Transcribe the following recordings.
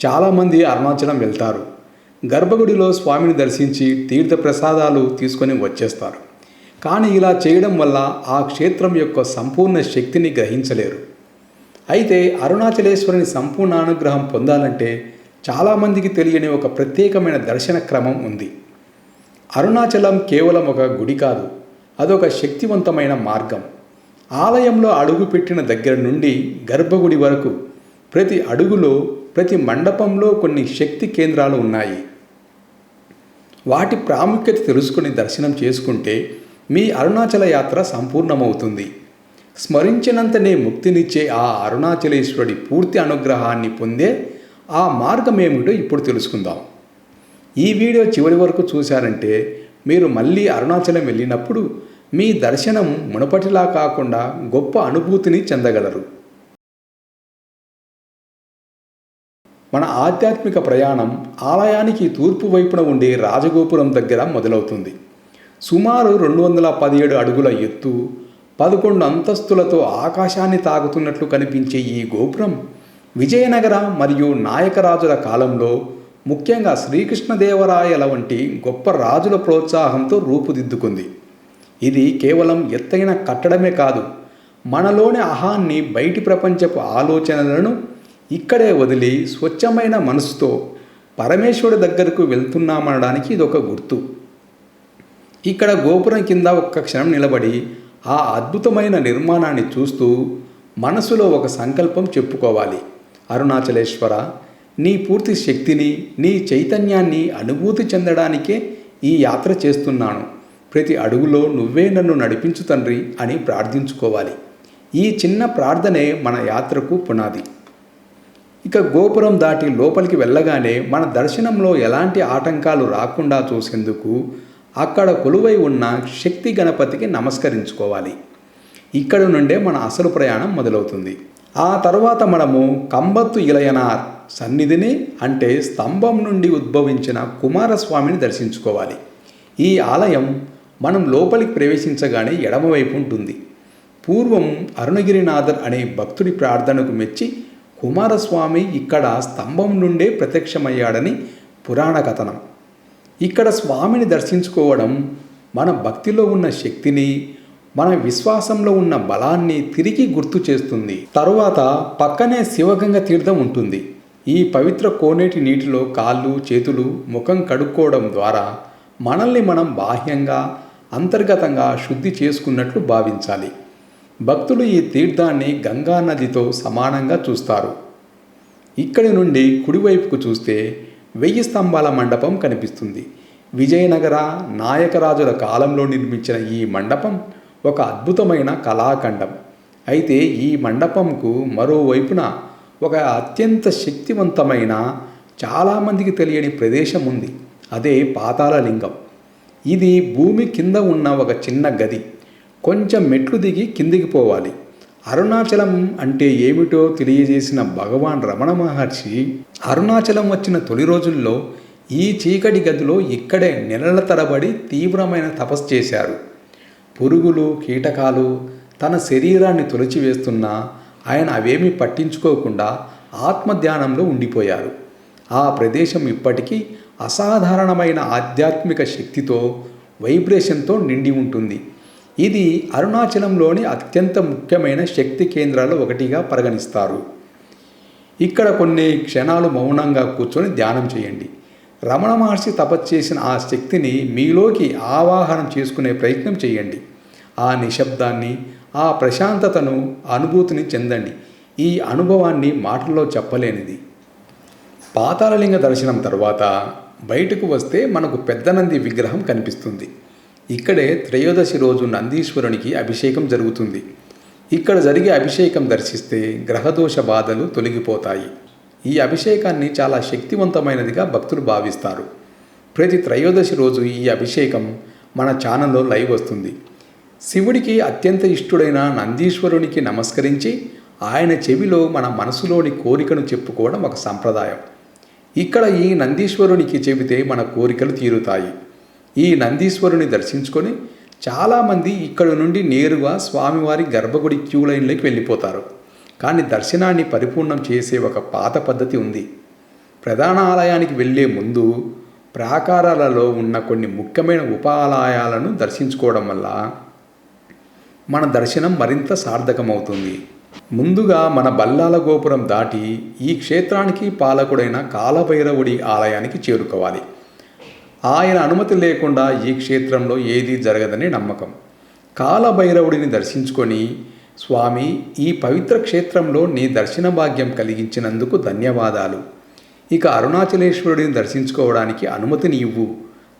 చాలామంది అరుణాచలం వెళ్తారు. గర్భగుడిలో స్వామిని దర్శించి తీర్థ ప్రసాదాలు తీసుకొని వచ్చేస్తారు. కానీ ఇలా చేయడం వల్ల ఆ క్షేత్రం యొక్క సంపూర్ణ శక్తిని గ్రహించలేరు. అయితే అరుణాచలేశ్వరుని సంపూర్ణ అనుగ్రహం పొందాలంటే చాలామందికి తెలియని ఒక ప్రత్యేకమైన దర్శన క్రమం ఉంది. అరుణాచలం కేవలం ఒక గుడి కాదు, అదొక శక్తివంతమైన మార్గం. ఆలయంలో అడుగుపెట్టిన దగ్గర నుండి గర్భగుడి వరకు ప్రతి అడుగులో, ప్రతి మండపంలో కొన్ని శక్తి కేంద్రాలు ఉన్నాయి. వాటి ప్రాముఖ్యత తెలుసుకుని దర్శనం చేసుకుంటే మీ అరుణాచల యాత్ర సంపూర్ణమవుతుంది. స్మరించినంతనే ముక్తినిచ్చే ఆ అరుణాచలేశ్వరుడి పూర్తి అనుగ్రహాన్ని పొందే ఆ మార్గం ఏమిటో ఇప్పుడు తెలుసుకుందాం. ఈ వీడియో చివరి వరకు చూశారంటే మీరు మళ్ళీ అరుణాచలం వెళ్ళినప్పుడు మీ దర్శనం మునుపటిలా కాకుండా గొప్ప అనుభూతిని చెందగలరు. మన ఆధ్యాత్మిక ప్రయాణం ఆలయానికి తూర్పు వైపున ఉండే రాజగోపురం దగ్గర మొదలవుతుంది. సుమారు 217 అడుగుల ఎత్తు, 11 అంతస్తులతో ఆకాశాన్ని తాకుతున్నట్లు కనిపించే ఈ గోపురం విజయనగర మరియు నాయకరాజుల కాలంలో, ముఖ్యంగా శ్రీకృష్ణదేవరాయల వంటి గొప్ప రాజుల ప్రోత్సాహంతో రూపుదిద్దుకుంది. ఇది కేవలం ఎత్తైన కట్టడమే కాదు, మనలోని అహాన్ని, బయటి ప్రపంచపు ఆలోచనలను ఇక్కడే వదిలి స్వచ్ఛమైన మనసుతో పరమేశ్వరుడి దగ్గరకు వెళ్తున్నామనడానికి ఇదొక గుర్తు. ఇక్కడ గోపురం కింద ఒక్క క్షణం నిలబడి ఆ అద్భుతమైన నిర్మాణాన్ని చూస్తూ మనసులో ఒక సంకల్పం చెప్పుకోవాలి. అరుణాచలేశ్వర, నీ పూర్తి శక్తిని, నీ చైతన్యాన్ని అనుభూతి చెందడానికే ఈ యాత్ర చేస్తున్నాను. ప్రతి అడుగులో నువ్వే నన్ను నడిపించు తండ్రి అని ప్రార్థించుకోవాలి. ఈ చిన్న ప్రార్థనే మన యాత్రకు పునాది. ఇక గోపురం దాటి లోపలికి వెళ్ళగానే మన దర్శనంలో ఎలాంటి ఆటంకాలు రాకుండా చూసేందుకు అక్కడ కొలువై ఉన్న శక్తి గణపతికి నమస్కరించుకోవాలి. ఇక్కడ నుండే మన అసలు ప్రయాణం మొదలవుతుంది. ఆ తర్వాత మనము కంబత్తు ఇలయనార్ సన్నిధిని, అంటే స్తంభం నుండి ఉద్భవించిన కుమారస్వామిని దర్శించుకోవాలి. ఈ ఆలయం మనం లోపలికి ప్రవేశించగానే ఎడమవైపు ఉంటుంది. పూర్వం అరుణగిరినాథర్ అనే భక్తుడి ప్రార్థనకు మెచ్చి కుమారస్వామి ఇక్కడ స్తంభం నుండే ప్రత్యక్షమయ్యాడని పురాణ కథనం. ఇక్కడ స్వామిని దర్శించుకోవడం మన భక్తిలో ఉన్న శక్తిని, మన విశ్వాసంలో ఉన్న బలాన్ని తిరిగి గుర్తు చేస్తుంది. తరువాత పక్కనే శివగంగ తీర్థం ఉంటుంది. ఈ పవిత్ర కోనేటి నీటిలో కాళ్ళు, చేతులు, ముఖం కడుక్కోవడం ద్వారా మనల్ని మనం బాహ్యంగా, అంతర్గతంగా శుద్ధి చేసుకున్నట్లు భావించాలి. భక్తులు ఈ తీర్థాన్ని గంగా నదితో సమానంగా చూస్తారు. ఇక్కడి నుండి కుడివైపుకు చూస్తే 1000 స్తంభాల మండపం కనిపిస్తుంది. విజయనగర, నాయకరాజుల కాలంలో నిర్మించిన ఈ మండపం ఒక అద్భుతమైన కళాఖండం. అయితే ఈ మండపంకు మరోవైపున ఒక అత్యంత శక్తివంతమైన, చాలామందికి తెలియని ప్రదేశం ఉంది. అదే పాతాళలింగం. ఇది భూమి కింద ఉన్న ఒక చిన్న గది. కొంచెం మెట్లు దిగి కిందికి పోవాలి. అరుణాచలం అంటే ఏమిటో తెలియజేసిన భగవాన్ రమణ మహర్షి అరుణాచలం వచ్చిన తొలి రోజుల్లో ఈ చీకటి గదిలో ఇక్కడే నెలల తరబడి తీవ్రమైన తపస్సు చేశారు. పురుగులు, కీటకాలు తన శరీరాన్ని తొలిచివేస్తున్నా ఆయన అవేమీ పట్టించుకోకుండా ఆత్మధ్యానంలో ఉండిపోయారు. ఆ ప్రదేశం ఇప్పటికీ అసాధారణమైన ఆధ్యాత్మిక శక్తితో, వైబ్రేషన్తో నిండి ఉంటుంది. ఇది అరుణాచలంలోని అత్యంత ముఖ్యమైన శక్తి కేంద్రాల్లో ఒకటిగా పరిగణిస్తారు. ఇక్కడ కొన్ని క్షణాలు మౌనంగా కూర్చొని ధ్యానం చేయండి. రమణ మహర్షి తపస్సు చేసిన ఆ శక్తిని మీలోకి ఆవాహనం చేసుకునే ప్రయత్నం చేయండి. ఆ నిశ్శబ్దాన్ని, ఆ ప్రశాంతతను, అనుభూతిని చెందండి. ఈ అనుభవాన్ని మాటల్లో చెప్పలేనిది. పాతాళలింగ దర్శనం తర్వాత బయటకు వస్తే మనకు పెద్ద నంది విగ్రహం కనిపిస్తుంది. ఇక్కడే త్రయోదశి రోజు నందీశ్వరునికి అభిషేకం జరుగుతుంది. ఇక్కడ జరిగే అభిషేకం దర్శిస్తే గ్రహదోష బాధలు తొలగిపోతాయి. ఈ అభిషేకాన్ని చాలా శక్తివంతమైనదిగా భక్తులు భావిస్తారు. ప్రతి త్రయోదశి రోజు ఈ అభిషేకం మన ఛానల్లో లైవ్ వస్తుంది. శివుడికి అత్యంత ఇష్టుడైన నందీశ్వరునికి నమస్కరించి ఆయన చెవిలో మన మనసులోని కోరికను చెప్పుకోవడం ఒక సంప్రదాయం. ఇక్కడ ఈ నందీశ్వరునికి చెబితే మన కోరికలు తీరుతాయి. ఈ నందీశ్వరుని దర్శించుకొని చాలామంది ఇక్కడ నుండి నేరుగా స్వామివారి గర్భగుడి క్యూ లైన్లోకి వెళ్ళిపోతారు. కానీ దర్శనాన్ని పరిపూర్ణం చేసే ఒక పాత పద్ధతి ఉంది. ప్రధాన ఆలయానికి వెళ్ళే ముందు ప్రాకారాలలో ఉన్న కొన్ని ముఖ్యమైన ఉపాలయాలను దర్శించుకోవడం వల్ల మన దర్శనం మరింత సార్థకమవుతుంది. ముందుగా మన బల్లాల గోపురం దాటి ఈ క్షేత్రానికి పాలకుడైన కాలభైరవుడి ఆలయానికి చేరుకోవాలి. ఆయన అనుమతి లేకుండా ఈ క్షేత్రంలో ఏదీ జరగదని నమ్మకం. కాలభైరవుడిని దర్శించుకొని, స్వామి, ఈ పవిత్ర క్షేత్రంలో నీ దర్శన భాగ్యం కలిగించినందుకు ధన్యవాదాలు. ఇక అరుణాచలేశ్వరుడిని దర్శించుకోవడానికి అనుమతిని ఇవ్వు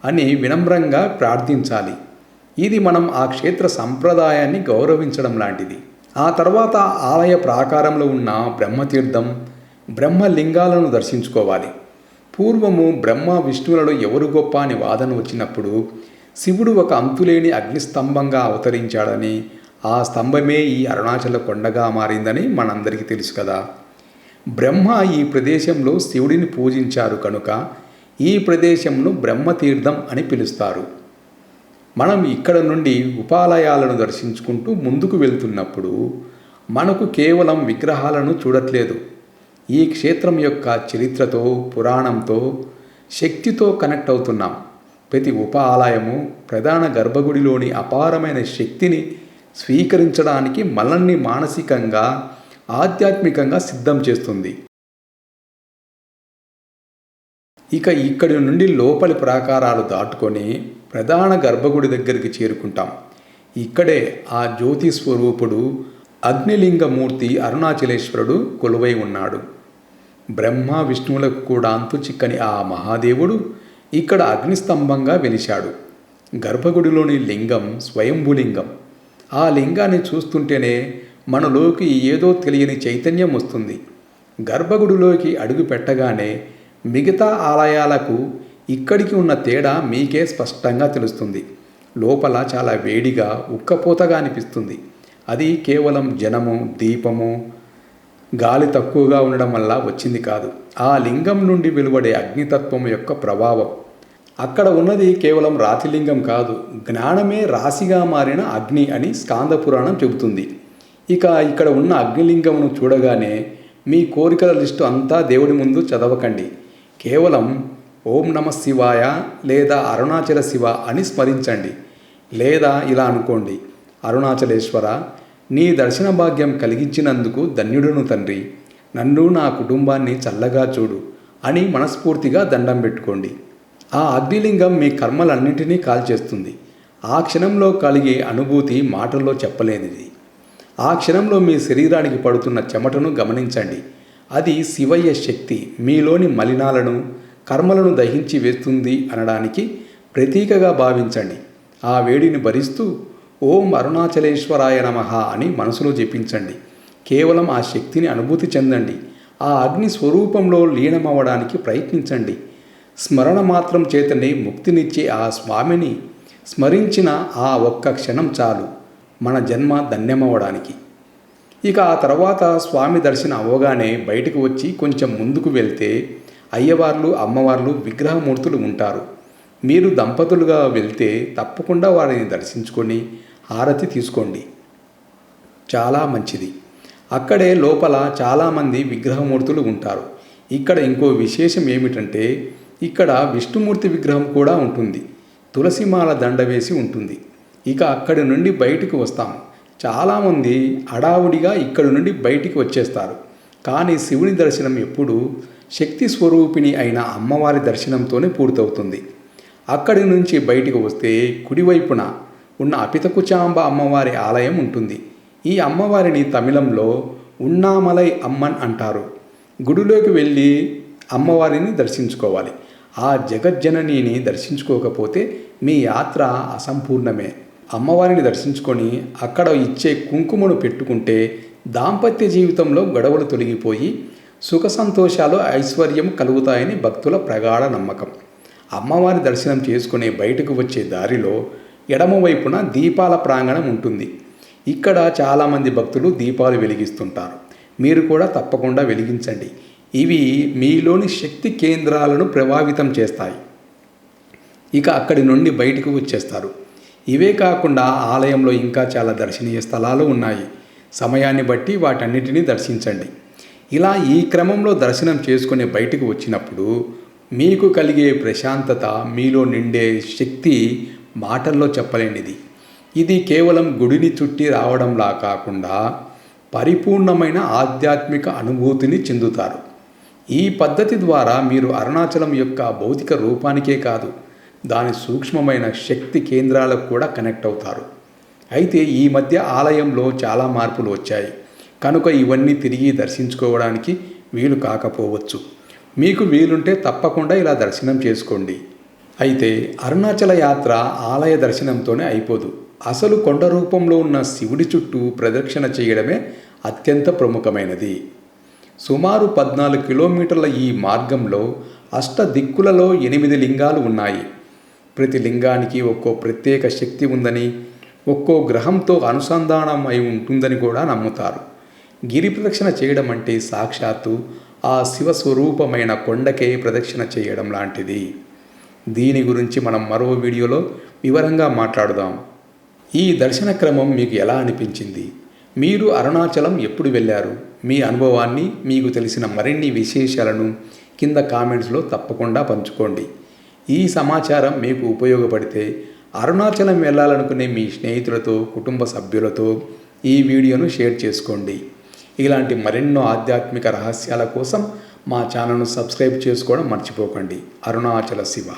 అని వినమ్రంగా ప్రార్థించాలి. ఇది మనం ఆ క్షేత్ర సంప్రదాయాన్ని గౌరవించడం లాంటిది. ఆ తర్వాత ఆలయ ప్రాకారంలో ఉన్న బ్రహ్మతీర్థం, బ్రహ్మలింగాలను దర్శించుకోవాలి. పూర్వము బ్రహ్మ విష్ణువులలో ఎవరు గొప్ప అని వాదన వచ్చినప్పుడు శివుడు ఒక అంతులేని అగ్నిస్తంభంగా అవతరించాడని, ఆ స్తంభమే ఈ అరుణాచల కొండగా మారిందని మనందరికీ తెలుసు కదా. బ్రహ్మ ఈ ప్రదేశంలో శివుడిని పూజించారు కనుక ఈ ప్రదేశంను బ్రహ్మతీర్థం అని పిలుస్తారు. మనం ఇక్కడ నుండి ఉపాలయాలను దర్శించుకుంటూ ముందుకు వెళ్తున్నప్పుడు మనకు కేవలం విగ్రహాలను చూడట్లేదు. ఈ క్షేత్రం యొక్క చరిత్రతో, పురాణంతో, శక్తితో కనెక్ట్ అవుతున్నాం. ప్రతి ఉపాలయము ప్రధాన గర్భగుడిలోని అపారమైన శక్తిని స్వీకరించడానికి మనల్ని మానసికంగా, ఆధ్యాత్మికంగా సిద్ధం చేస్తుంది. ఇక ఇక్కడి నుండి లోపలి ప్రాకారాలు దాటుకొని ప్రధాన గర్భగుడి దగ్గరికి చేరుకుంటాం. ఇక్కడే ఆ జ్యోతి స్వరూపుడు అగ్నిలింగమూర్తి అరుణాచలేశ్వరుడు కొలువై ఉన్నాడు. బ్రహ్మ విష్ణువులకు కూడా అంతు చిక్కని ఆ మహాదేవుడు ఇక్కడ అగ్నిస్తంభంగా వెలిశాడు. గర్భగుడిలోని లింగం స్వయంభులింగం. ఆ లింగాన్ని చూస్తుంటేనే మనలోకి ఏదో తెలియని చైతన్యం వస్తుంది. గర్భగుడిలోకి అడుగు పెట్టగానే మిగతా ఆలయాలకు ఇక్కడికి ఉన్న తేడా మీకే స్పష్టంగా తెలుస్తుంది. లోపల చాలా వేడిగా, ఉక్కపోతగా అనిపిస్తుంది. అది కేవలం జనము, దీపము, గాలి తక్కువగా ఉండడం వల్ల వచ్చింది కాదు. ఆ లింగం నుండి వెలువడే అగ్నితత్వం యొక్క ప్రభావం. అక్కడ ఉన్నది కేవలం రాతిలింగం కాదు, జ్ఞానమే రాశిగా మారిన అగ్ని అని స్కాంద పురాణం చెబుతుంది. ఇక ఇక్కడ ఉన్న అగ్నిలింగమును చూడగానే మీ కోరికల లిస్టు అంతా దేవుడి ముందు చదవకండి. కేవలం ఓం నమ శివాయ లేదా అరుణాచల శివ అని స్మరించండి. లేదా ఇలా అనుకోండి, అరుణాచలేశ్వర, నీ దర్శన భాగ్యం కలిగించినందుకు ధన్యుడును తండ్రి, నన్ను నా కుటుంబాన్ని చల్లగా చూడు అని మనస్ఫూర్తిగా దండం పెట్టుకోండి. ఆ అగ్నిలింగం మీ కర్మలన్నింటినీ కాల్చేస్తుంది. ఆ క్షణంలో కలిగే అనుభూతి మాటల్లో చెప్పలేనిది. ఆ క్షణంలో మీ శరీరానికి పడుతున్న చెమటను గమనించండి. అది శివయ్య శక్తి మీలోని మలినాలను, కర్మలను దహించి వేస్తుంది అనడానికి ప్రతీకగా భావించండి. ఆ వేడిని భరిస్తూ ఓం అరుణాచలేశ్వరాయ నమః అని మనసులో జపించండి. కేవలం ఆ శక్తిని అనుభూతి చెందండి. ఆ అగ్ని స్వరూపంలో లీనమవ్వడానికి ప్రయత్నించండి. స్మరణ మాత్రం చేతనే ముక్తినిచ్చే ఆ స్వామిని స్మరించిన ఆ ఒక్క క్షణం చాలు మన జన్మ ధన్యమవ్వడానికి. ఇక ఆ తర్వాత స్వామి దర్శనం అవగానే బయటకు వచ్చి కొంచెం ముందుకు వెళ్తే అయ్యవార్లు, అమ్మవార్లు, విగ్రహమూర్తులు ఉంటారు. మీరు దంపతులుగా వెళ్తే తప్పకుండా వారిని దర్శించుకొని హారతి తీసుకోండి, చాలా మంచిది. అక్కడే లోపల చాలామంది విగ్రహమూర్తులు ఉంటారు. ఇక్కడ ఇంకో విశేషం ఏమిటంటే ఇక్కడ విష్ణుమూర్తి విగ్రహం కూడా ఉంటుంది. తులసిమాల దండ వేసి ఉంటుంది. ఇక అక్కడి నుండి బయటికి వస్తాము. చాలామంది హడావుడిగా ఇక్కడి నుండి బయటికి వచ్చేస్తారు. కానీ శివుని దర్శనం ఎప్పుడూ శక్తి స్వరూపిణి అయిన అమ్మవారి దర్శనంతోనే పూర్తవుతుంది. అక్కడి నుంచి బయటికి వస్తే కుడివైపున ఉన్న అపితకుచాంబ అమ్మవారి ఆలయం ఉంటుంది. ఈ అమ్మవారిని తమిళంలో ఉన్నామలై అమ్మన్ అంటారు. గుడిలోకి వెళ్ళి అమ్మవారిని దర్శించుకోవాలి. ఆ జగజ్జననిని దర్శించుకోకపోతే మీ యాత్ర అసంపూర్ణమే. అమ్మవారిని దర్శించుకొని అక్కడ ఇచ్చే కుంకుమను పెట్టుకుంటే దాంపత్య జీవితంలో గొడవలు తొలగిపోయి సుఖ సంతోషాలు, ఐశ్వర్యం కలుగుతాయని భక్తుల ప్రగాఢ నమ్మకం. అమ్మవారి దర్శనం చేసుకుని బయటకు వచ్చే దారిలో ఎడమవైపున దీపాల ప్రాంగణం ఉంటుంది. ఇక్కడ చాలామంది భక్తులు దీపాలు వెలిగిస్తుంటారు. మీరు కూడా తప్పకుండా వెలిగించండి. ఇవి మీలోని శక్తి కేంద్రాలను ప్రభావితం చేస్తాయి. ఇక అక్కడి నుండి బయటకు వచ్చేస్తారు. ఇవే కాకుండా ఆలయంలో ఇంకా చాలా దర్శనీయ స్థలాలు ఉన్నాయి. సమయాన్ని బట్టి వాటన్నిటినీ దర్శించండి. ఇలా ఈ క్రమంలో దర్శనం చేసుకుని బయటకు వచ్చినప్పుడు మీకు కలిగే ప్రశాంతత, మీలో నిండే శక్తి మాటల్లో చెప్పలేనిది. ఇది కేవలం గుడిని చుట్టి రావడంలా కాకుండా పరిపూర్ణమైన ఆధ్యాత్మిక అనుభూతిని చెందుతారు. ఈ పద్ధతి ద్వారా మీరు అరుణాచలం యొక్క భౌతిక రూపానికే కాదు, దాని సూక్ష్మమైన శక్తి కేంద్రాలకు కూడా కనెక్ట్ అవుతారు. అయితే ఈ మధ్య ఆలయంలో చాలా మార్పులు వచ్చాయి కనుక ఇవన్నీ తిరిగి దర్శించుకోవడానికి వీలు కాకపోవచ్చు. మీకు వీలుంటే తప్పకుండా ఇలా దర్శనం చేసుకోండి. అయితే అరుణాచల యాత్ర ఆలయ దర్శనంతోనే అయిపోదు. అసలు కొండ రూపంలో ఉన్న శివుడి చుట్టూ ప్రదక్షిణ చేయడమే అత్యంత ప్రముఖమైనది. సుమారు 14 కిలోమీటర్ల ఈ మార్గంలో దిక్కులలో 8 లింగాలు ఉన్నాయి. ప్రతి లింగానికి ఒక్కో ప్రత్యేక శక్తి ఉందని, ఒక్కో గ్రహంతో అనుసంధానం అయి ఉంటుందని కూడా నమ్ముతారు. గిరి ప్రదక్షిణ చేయడం అంటే సాక్షాత్తు ఆ శివస్వరూపమైన కొండకే ప్రదక్షిణ చేయడం లాంటిది. దీని గురించి మనం మరో వీడియోలో వివరంగా మాట్లాడుదాం. ఈ దర్శన క్రమం మీకు ఎలా అనిపించింది? మీరు అరుణాచలం ఎప్పుడు వెళ్ళారు? మీ అనుభవాన్ని, మీకు తెలిసిన మరిన్ని విశేషాలను కింద కామెంట్స్లో తప్పకుండా పంచుకోండి. ఈ సమాచారం మీకు ఉపయోగపడితే అరుణాచలం వెళ్ళాలనుకునే మీ స్నేహితులతో, కుటుంబ సభ్యులతో ఈ వీడియోను షేర్ చేసుకోండి. ఇలాంటి మరెన్నో ఆధ్యాత్మిక రహస్యాల కోసం మా ఛానల్ను సబ్స్క్రైబ్ చేసుకోవడం మర్చిపోకండి. అరుణాచల శివ.